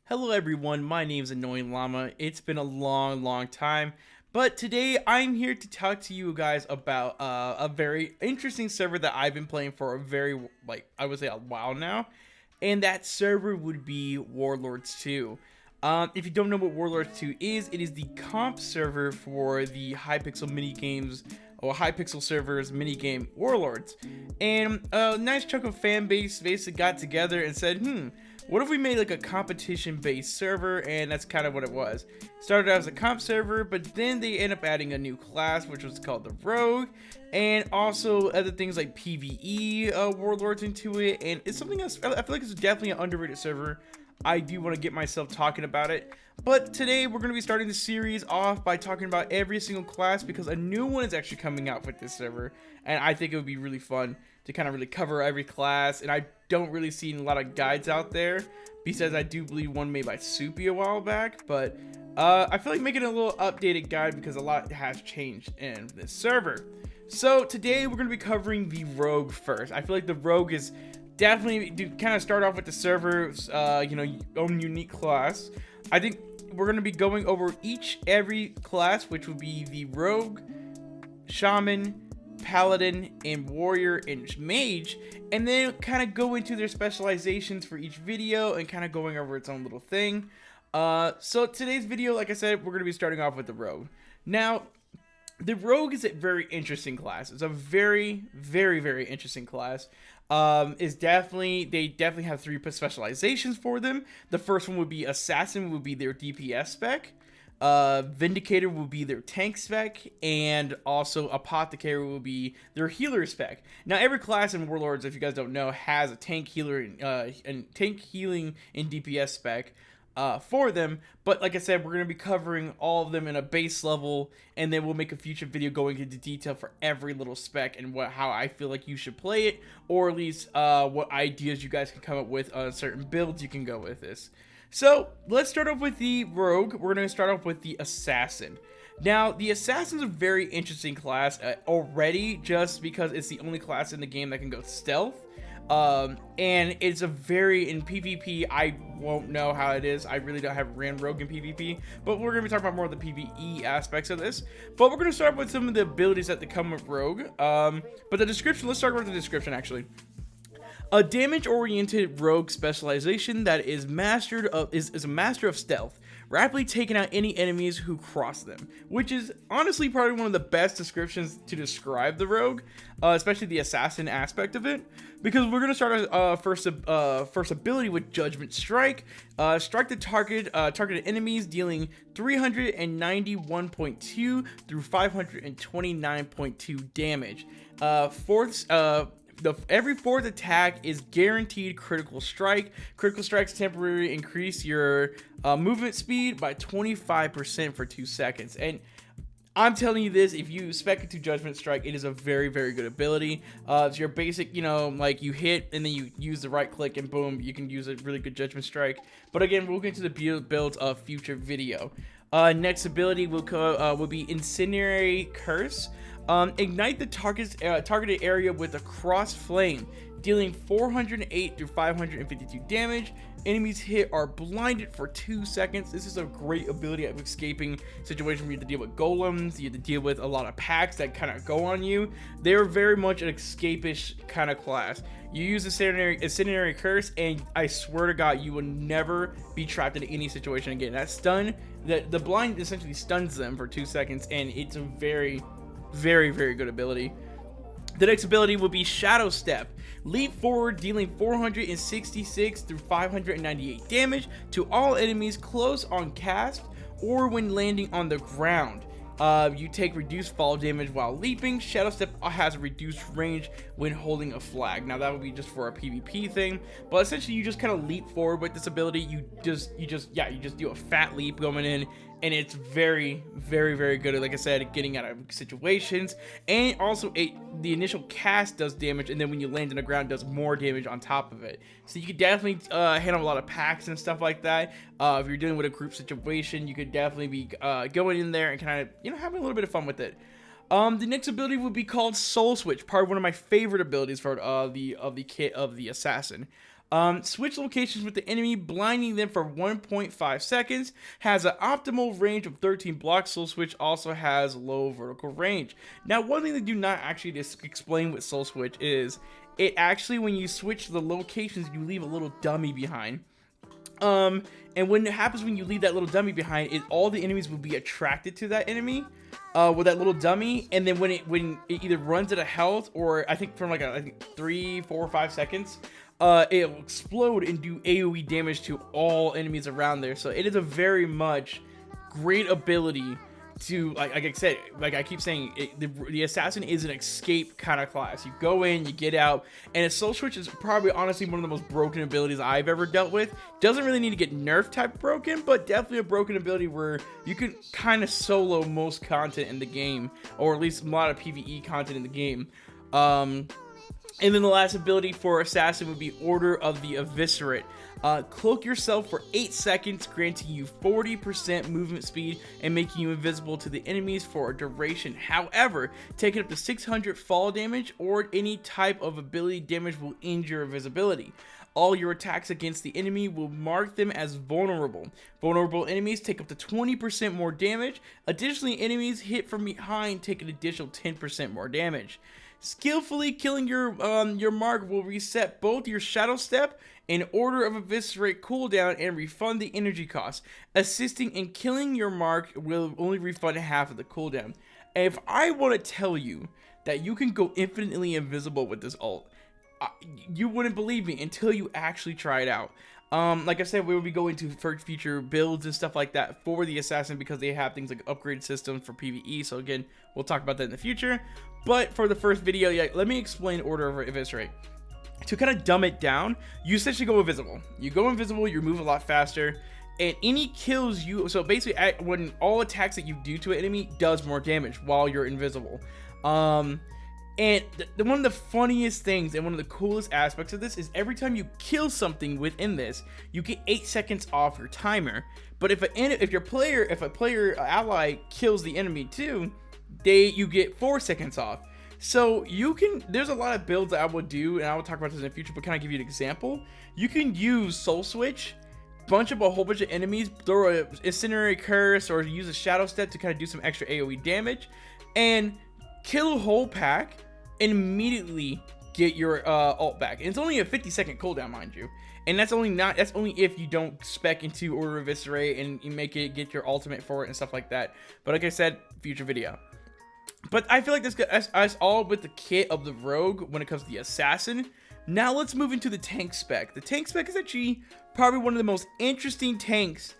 Hello everyone, my name is Annoying Llama. It's been a long time, but today I'm here to talk to you guys about a very interesting server that I've been playing for a very, I would say a while now, and that server would be Warlords 2. If you don't know what Warlords 2 is, it is the comp server for the Hypixel minigames, or Hypixel servers minigame Warlords. And a nice chunk of fan base basically got together and said, what if we made like a competition-based server? And that's kind of what it was. Started out as a comp server, but then they end up adding a new class, which was called the Rogue, and also other things like PvE Warlords into it. And it's something else. I feel like it's definitely an underrated server. I do want to get myself talking about it. But today we're going to be starting the series off by talking about every single class, because a new one is actually coming out with this server, and I think it would be really fun to kind of really cover every class. And I don't really see a lot of guides out there, besides I do believe one made by Soupy a while back, but I feel like making a little updated guide because a lot has changed in this server. So today we're going to be covering the Rogue first. I feel like the Rogue is definitely, to kind of start off with the server's own unique class. I think we're going to be going over every class, which would be the Rogue, Shaman, Paladin, and Warrior, and Mage, and then kind of go into their specializations for each video and kind of going over its own little thing. So today's video, like I said, we're going to be starting off with the Rogue. Now, the Rogue is a very interesting class. It's a very interesting class. They definitely have three specializations for them. The first one would be Assassin, would be their DPS spec. Vindicator will be their tank spec, and also Apothecary will be their healer spec. Now, every class in Warlords, if you guys don't know, has a tank healer and tank healing and DPS spec for them. But like I said, we're going to be covering all of them in a base level, and then we'll make a future video going into detail for every little spec and how I feel like you should play it, or at least what ideas you guys can come up with on certain builds you can go with this. So let's start off with the Rogue. We're going to start off with the Assassin. Now, the Assassin's a very interesting class already, just because it's the only class in the game that can go stealth. And it's a in PvP, I won't know how it is. I really don't have ran Rogue in PvP, but we're going to be talking about more of the PvE aspects of this. But we're going to start with some of the abilities that come with Rogue. But the description, let's start with the description actually. A damage-oriented rogue specialization that is a master of stealth, rapidly taking out any enemies who cross them, which is honestly probably one of the best descriptions to describe the rogue, especially the assassin aspect of it, because we're going to start our first ability with Judgment Strike. Strike the targeted enemies, dealing 391.2 through 529.2 damage. Every fourth attack is guaranteed critical strike. Critical strikes temporarily increase your movement speed by 25% for 2 seconds. And I'm telling you this, if you spec it to Judgment Strike, it is a very good ability. It's your basic, like you hit and then you use the right click and boom, you can use a really good Judgment Strike. But again, we'll get to the builds of future video. Next ability will be Incendiary Curse. Ignite the targeted area with a cross flame, dealing 408 through 552 damage. Enemies hit are blinded for 2 seconds. This is a great ability of escaping situations where you have to deal with golems, you have to deal with a lot of packs that kind of go on you. They're very much an escapish kind of class. You use Incendiary Curse, and I swear to God, you will never be trapped in any situation again. That stun, the blind essentially stuns them for 2 seconds, and it's a very good ability. The next ability will be Shadow Step. Leap forward, dealing 466 through 598 damage to all enemies close on cast or when landing on the ground. You take reduced fall damage while leaping. Shadow Step has a reduced range when holding a flag. Now that would be just for a PvP thing, but essentially you just kind of leap forward with this ability. You just do a fat leap going in, and it's very good, like I said, getting out of situations. And also the initial cast does damage, and then when you land on the ground, does more damage on top of it. So you could definitely handle a lot of packs and stuff like that. If you're dealing with a group situation, you could definitely be going in there and kind of having a little bit of fun with it. The next ability would be called Soul Switch, part of one of my favorite abilities for the kit of the Assassin. Switch locations with the enemy, blinding them for 1.5 seconds. Has an optimal range of 13 blocks. Soul Switch also has low vertical range. Now, one thing they do not actually just explain with Soul Switch is it actually, when you switch the locations, you leave a little dummy behind. And when it happens, when you leave that little dummy behind, all the enemies will be attracted to that enemy, with that little dummy. And then when it either runs out of health, or I think from like I think 3, 4, 5 seconds, it'll explode and do AoE damage to all enemies around there. So it is a very much great ability to, like I said, like I keep saying, the assassin is an escape kind of class. You go in, you get out, and a Soul Switch is probably honestly one of the most broken abilities I've ever dealt with. Doesn't really need to get nerf type broken, but definitely a broken ability where you can kind of solo most content in the game, or at least a lot of PvE content in the game. And then the last ability for Assassin would be Order of the Eviscerate. Cloak yourself for 8 seconds, granting you 40% movement speed and making you invisible to the enemies for a duration. However, taking up to 600 fall damage or any type of ability damage will end your invisibility. All your attacks against the enemy will mark them as vulnerable. Vulnerable enemies take up to 20% more damage. Additionally, enemies hit from behind take an additional 10% more damage. Skillfully killing your mark will reset both your Shadow Step and Order of Eviscerate cooldown and refund the energy cost. Assisting in killing your mark will only refund half of the cooldown. And if I want to tell you that you can go infinitely invisible with this ult, you wouldn't believe me until you actually try it out. Like I said, we will be going to future builds and stuff like that for the Assassin, because they have things like upgrade systems for PvE. So again, we'll talk about that in the future. But for the first video, yeah, let me explain Order of Eviscerate. To kind of dumb it down, you essentially go invisible. You go invisible, you move a lot faster, and any kills you, so basically when all attacks that you do to an enemy does more damage while you're invisible. And one of the funniest things and one of the coolest aspects of this is every time you kill something within this, you get 8 seconds off your timer. But if a player ally kills the enemy too, you get 4 seconds off. So there's a lot of builds that I will do, and I will talk about this in the future, but can I give you an example? You can use Soul Switch, bunch up a whole bunch of enemies, throw a Incendiary Curse, or use a Shadow Step to kind of do some extra AoE damage, and kill a whole pack, and immediately get your ult back. And it's only a 50-second cooldown, mind you. And that's only if you don't spec into Order of Eviscerate and you get your ultimate for it and stuff like that. But like I said, future video. But I feel like that's all with the kit of the Rogue when it comes to the Assassin. Now let's move into the tank spec. The tank spec is actually probably one of the most interesting tanks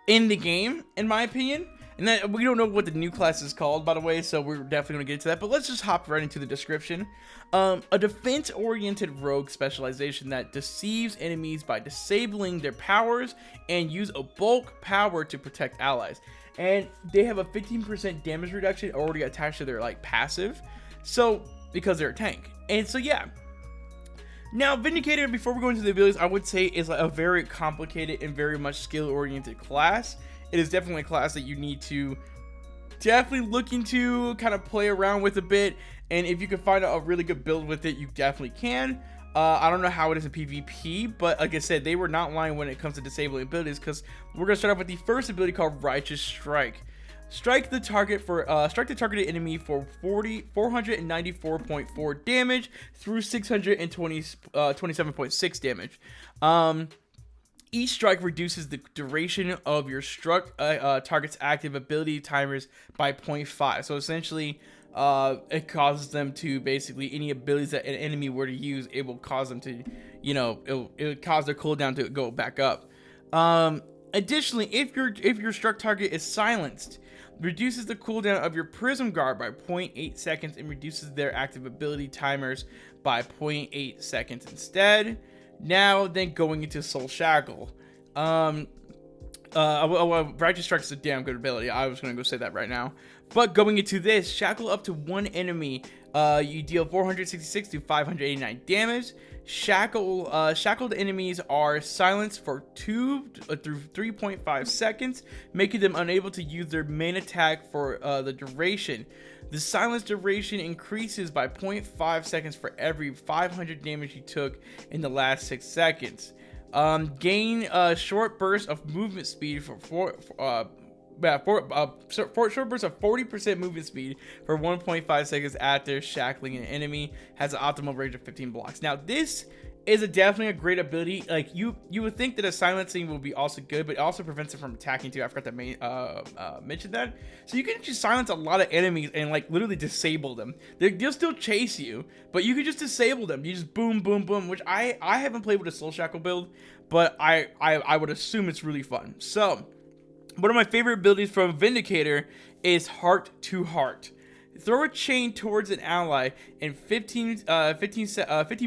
in the game, in my opinion. And we don't know what the new class is called, by the way, so we're definitely going to get into that. But let's just hop right into the description. A defense-oriented rogue specialization that deceives enemies by disabling their powers and use a bulk power to protect allies. And they have a 15% damage reduction already attached to their passive, so because they're a tank. And so yeah. Now, Vindicator, before we go into the abilities, I would say is a very complicated and very much skill-oriented class. It is definitely a class that you need to definitely look into, kind of play around with a bit, and if you can find a really good build with it, you definitely can. I don't know how it is in PvP, but like I said, they were not lying when it comes to disabling abilities, because we're going to start off with the first ability called Righteous Strike. Strike the targeted enemy for 494.4 damage through 627.6 damage. Each strike reduces the duration of your struck target's active ability timers by 0.5. So essentially, it causes them to basically, any abilities that an enemy were to use, it will cause them to, it'll cause their cooldown to go back up. Additionally, if your struck target is silenced, reduces the cooldown of your Prism Guard by 0.8 seconds and reduces their active ability timers by 0.8 seconds instead. Now, then going into Soul Shackle. Righteous Strike is a damn good ability. I was going to go say that right now. But going into this, shackle up to one enemy. You deal 466 to 589 damage. Shackled enemies are silenced for 2 through 3.5 seconds, making them unable to use their main attack for the duration. The silence duration increases by 0.5 seconds for every 500 damage you took in the last 6 seconds. Gain a short burst of movement speed for short burst of 40% movement speed for 1.5 seconds after shackling an enemy. Has an optimal range of 15 blocks. Now this is definitely a great ability. Like you would think that a silencing will be also good, but it also prevents it from attacking too. I forgot to mention that. So you can just silence a lot of enemies and like literally disable them. They'll still chase you, but you can just disable them. You just boom, boom, boom. Which I haven't played with a soul shackle build, but I would assume it's really fun. So one of my favorite abilities from Vindicator is Heart to Heart. Throw a chain towards an ally in 15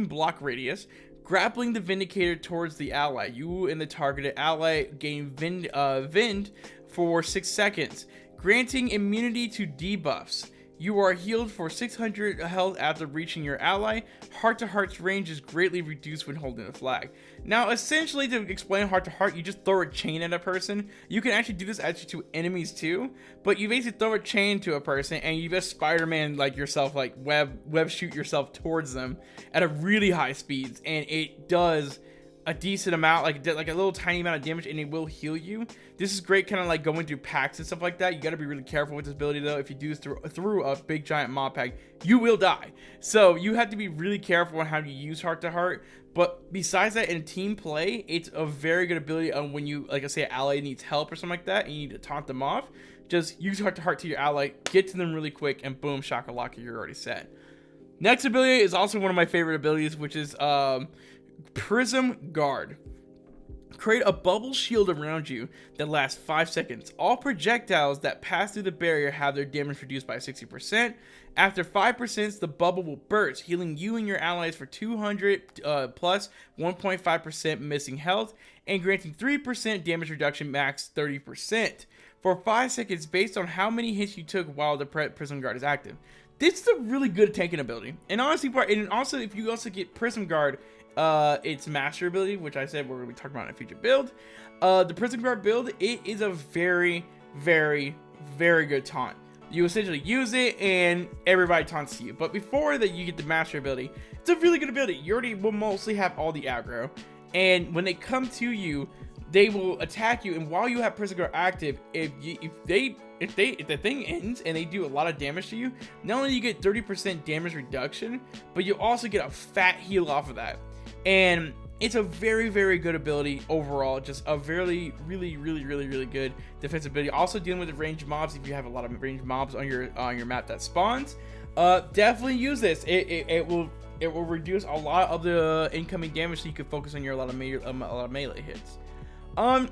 block radius, grappling the Vindicator towards the ally. You and the targeted ally gain Vind for 6 seconds, granting immunity to debuffs. You are healed for 600 health after reaching your ally. Heart to Heart's range is greatly reduced when holding a flag. Now, essentially, to explain Heart to Heart, you just throw a chain at a person. You can actually do this actually to enemies too, but you basically throw a chain to a person and you just Spider-Man like yourself, like web shoot yourself towards them at a really high speeds, and it does a decent amount, like a little tiny amount of damage, and it will heal you. This is great kind of like going through packs and stuff like that. You got to be really careful with this ability though. If you do this through a big giant mob pack, you will die. So you have to be really careful on how you use Heart to Heart. But besides that, in team play, it's a very good ability on when you, like I say, an ally needs help or something like that and you need to taunt them off. Just use Heart to Heart to your ally, get to them really quick, and boom, shakalaka, you're already set. Next ability is also one of my favorite abilities, which is Prism Guard. Create a bubble shield around you that lasts 5 seconds. All projectiles that pass through the barrier have their damage reduced by 60%. After 5%, the bubble will burst, healing you and your allies for 200 plus 1.5% missing health, and granting 3% damage reduction, max 30%. For 5 seconds based on how many hits you took while the Prism Guard is active. This is a really good tanking ability. And honestly, and also if you also get Prism Guard, its master ability, which I said we're going to be talking about in a future build, the Prism Guard build, it is a very, very, very good taunt. You essentially use it and everybody taunts you. But before that, you get the master ability. It's a really good ability. You already will mostly have all the aggro, and when they come to you, they will attack you. And while you have Prism Guard active, if the thing ends and they do a lot of damage to you, not only do you get 30% damage reduction, but you also get a fat heal off of that. And it's a very, very good ability overall. Just a really, really, really, really, really good defensive ability. Also dealing with the ranged mobs. If you have a lot of ranged mobs on your map that spawns, definitely use this. It will reduce a lot of the incoming damage, so you can focus on a lot of melee hits. And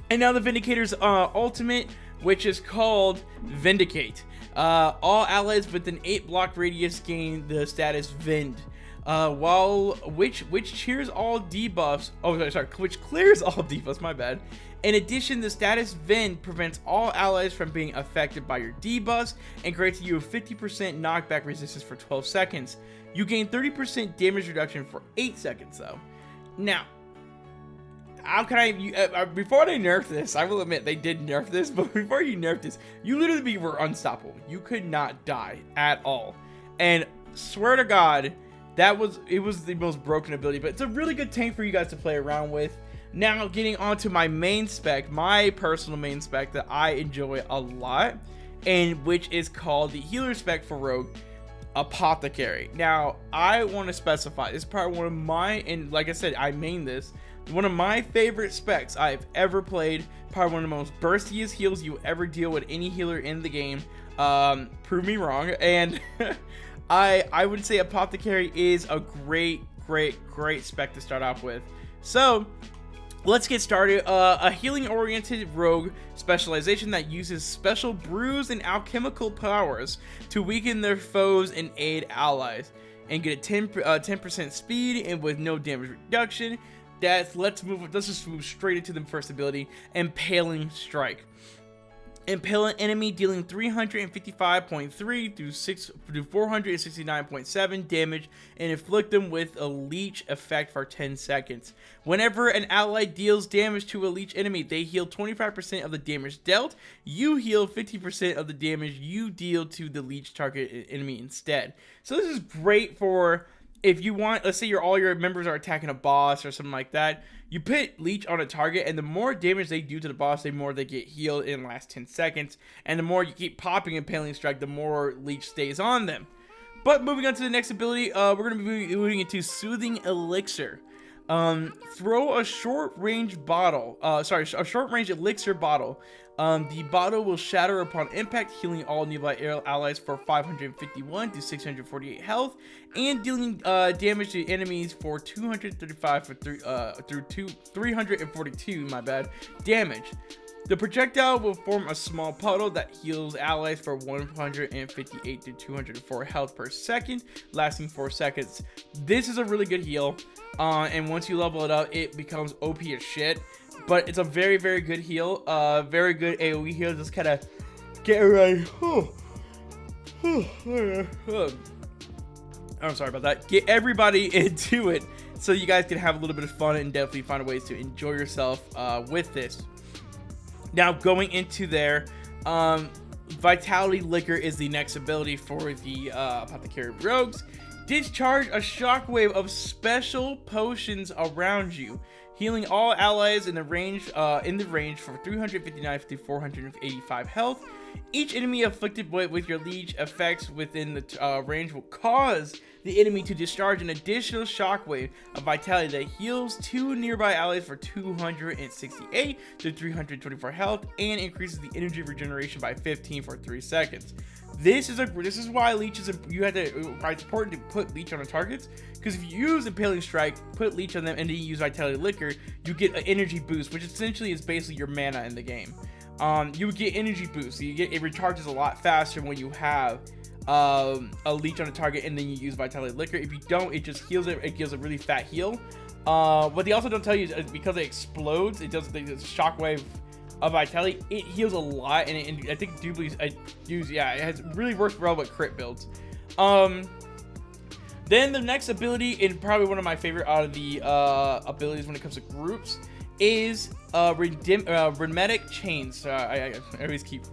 now the Vindicator's ultimate, which is called Vindicate. All allies within 8 block radius gain the status Vind. Which cheers all debuffs. Oh, sorry, which clears all debuffs. My bad. In addition, the status Vind prevents all allies from being affected by your debuffs and grants you a 50% knockback resistance for 12 seconds. You gain 30% damage reduction for 8 seconds, though. Now, how can I? Before they nerfed this, I will admit they did nerf this, but before you nerfed this, you literally were unstoppable. You could not die at all, and swear to God, it was the most broken ability. But it's a really good tank for you guys to play around with. Now, getting on to my main spec, my personal main spec that I enjoy a lot, and which is called the healer spec for Rogue, Apothecary. Now, I want to specify, this is probably one of my, and like I said, I main this, one of my favorite specs I've ever played, probably one of the most burstiest heals you ever deal with any healer in the game. Prove me wrong, and I would say Apothecary is a great spec to start off with. So, let's get started. A healing-oriented rogue specialization that uses special brews and alchemical powers to weaken their foes and aid allies, and get a 10% speed and with no damage reduction. Let's just move straight into the first ability, Impaling Strike. Impale an enemy, dealing 355.3 through 469.7 damage, and inflict them with a leech effect for 10 seconds. Whenever an ally deals damage to a leech enemy, they heal 25% of the damage dealt. You heal 50% of the damage you deal to the leech target enemy instead. So this is great for if you want, let's say all your members are attacking a boss or something like that. You put leech on a target, and the more damage they do to the boss, the more they get healed in the last 10 seconds. And the more you keep popping Impaling Strike, the more leech stays on them. But moving on to the next ability, we're going to be moving into Soothing Elixir. Throw a short-range bottle, a short-range elixir bottle. The bottle will shatter upon impact, healing all nearby allies for 551 to 648 health, and dealing damage to enemies for 235 through 342. My bad. Damage. The projectile will form a small puddle that heals allies for 158 to 204 health per second, lasting 4 seconds. This is a really good heal, and once you level it up, it becomes OP as shit. But it's a very, very good heal, very good AoE heal. Just kind of get right. I'm sorry about that. Get everybody into it so you guys can have a little bit of fun and definitely find ways to enjoy yourself with this. Now, going into there, Vitality Liquor is the next ability for the Apothecary Rogues. Discharge a shockwave of special potions around you, healing all allies in the range for 359 to 485 health. Each enemy afflicted with your leech effects within the range will cause the enemy to discharge an additional shockwave of vitality that heals 2 nearby allies for 268 to 324 health and increases the energy regeneration by 15 for 3 seconds. This is why leech is it's important to put leech on the targets, because if you use Impaling Strike, put leech on them, and then you use Vitality Liquor, you get an energy boost, which essentially is basically your mana in the game. You would get energy boost. So it recharges a lot faster when you have a leech on a target and then you use Vitality Liquor. If you don't, it just heals it. It gives a really fat heal. What they also don't tell you is because it explodes, it does the shockwave of vitality. It heals a lot, and I think it has really works well with crit builds. Then the next ability, and probably one of my favorite out of the abilities when it comes to groups, is Remetic Chains. I always keep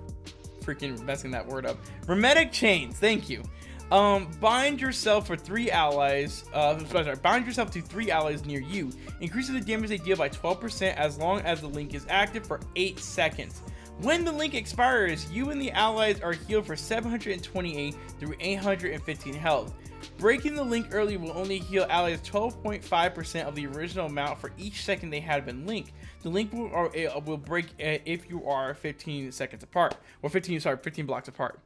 freaking messing that word up. Remetic Chains, thank you. Bind yourself for 3 allies. Bind yourself to 3 allies near you. Increases the damage they deal by 12% as long as the link is active for 8 seconds. When the link expires, you and the allies are healed for 728 through 815 health. Breaking the link early will only heal allies 12.5% of the original amount for each second they had been linked. The link will break if you are 15 seconds apart, or 15 blocks apart.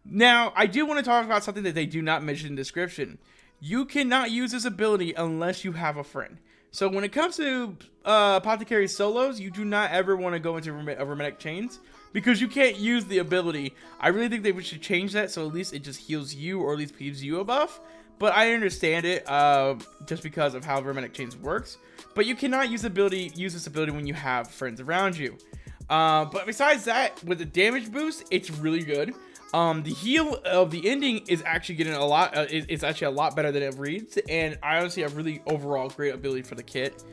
Now, I do want to talk about something that they do not mention in the description. You cannot use this ability unless you have a friend. So when it comes to Apothecary solos, you do not ever want to go into Remetic Chains, because you can't use the ability. I really think they should change that so at least it just heals you, or at least gives you a buff. But I understand it just because of how Remetic Chains works. But you cannot use this ability when you have friends around you. But besides that, with the damage boost, it's really good. The heal of the ending is actually getting a lot. It's actually a lot better than it reads, and I honestly have really overall great ability for the kit.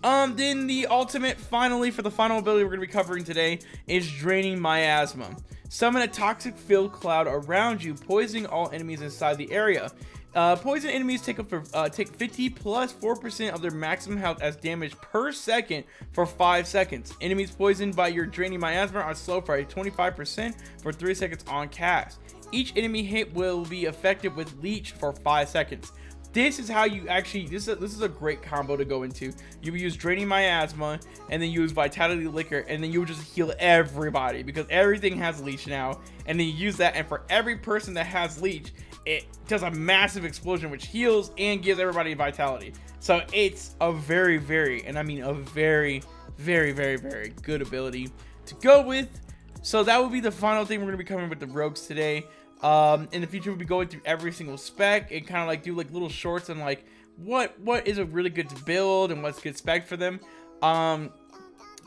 Then the ultimate, finally, for the final ability we're going to be covering today is Draining Miasma. Summon a toxic filled cloud around you, poisoning all enemies inside the area. Poison enemies take 50 plus 4% of their maximum health as damage per second for 5 seconds. Enemies poisoned by your Draining Miasma are slow for 25% for 3 seconds on cast. Each enemy hit will be effective with Leech for 5 seconds. This is how you actually, this is a great combo to go into. You will use Draining Miasma, and then use Vitality Liquor, and then you will just heal everybody, because everything has Leech now. And then you use that, and for every person that has Leech, it does a massive explosion, which heals and gives everybody vitality. So it's a very, very, and I mean a very, very, very, very good ability to go with. So that will be the final thing we're going to be covering with the rogues today. In the future, we'll be going through every single spec and kind of like do like little shorts on like what is a really good to build and what's good spec for them.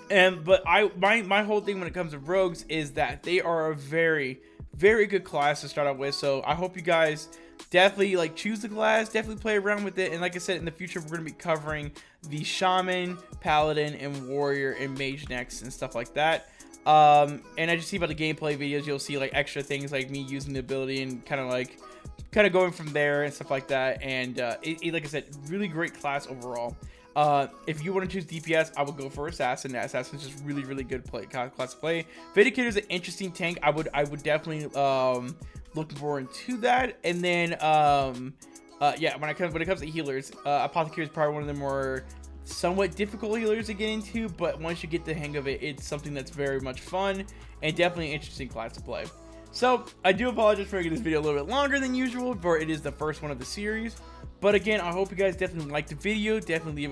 And but my whole thing when it comes to rogues is that they are a very good class to start out with. So I hope you guys definitely like choose the class, definitely play around with it. And like I said, in the future we're gonna be covering the shaman, paladin, and warrior and mage next and stuff like that. And I just see about the gameplay videos, you'll see like extra things like me using the ability and kind of going from there and stuff like that. And like I said, really great class overall. If you want to choose DPS, I would go for Assassin. Assassin's just really good class to play. Vindicator is an interesting tank. I would definitely look more into that. And then yeah, when it comes to healers, Apothecary is probably one of the more somewhat difficult healers to get into, but once you get the hang of it, it's something that's very much fun and definitely an interesting class to play. So I do apologize for making this video a little bit longer than usual, for it is the first one of the series. But again, I hope you guys definitely liked the video. Definitely leave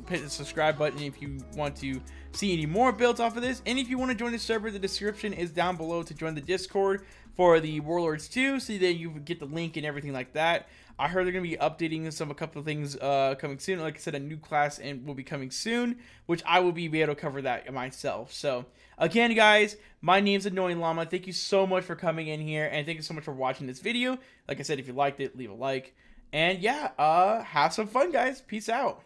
hit the subscribe button if you want to see any more builds off of this. And if you want to join the server, the description is down below to join the Discord for the Warlords 2, so that you get the link and everything like that. I heard they're going to be updating a couple of things coming soon. Like I said, a new class will be coming soon, which I will be able to cover that myself. So again, guys, my name's Annoying Llama. Thank you so much for coming in here, and thank you so much for watching this video. Like I said, if you liked it, leave a like. And yeah, have some fun, guys. Peace out.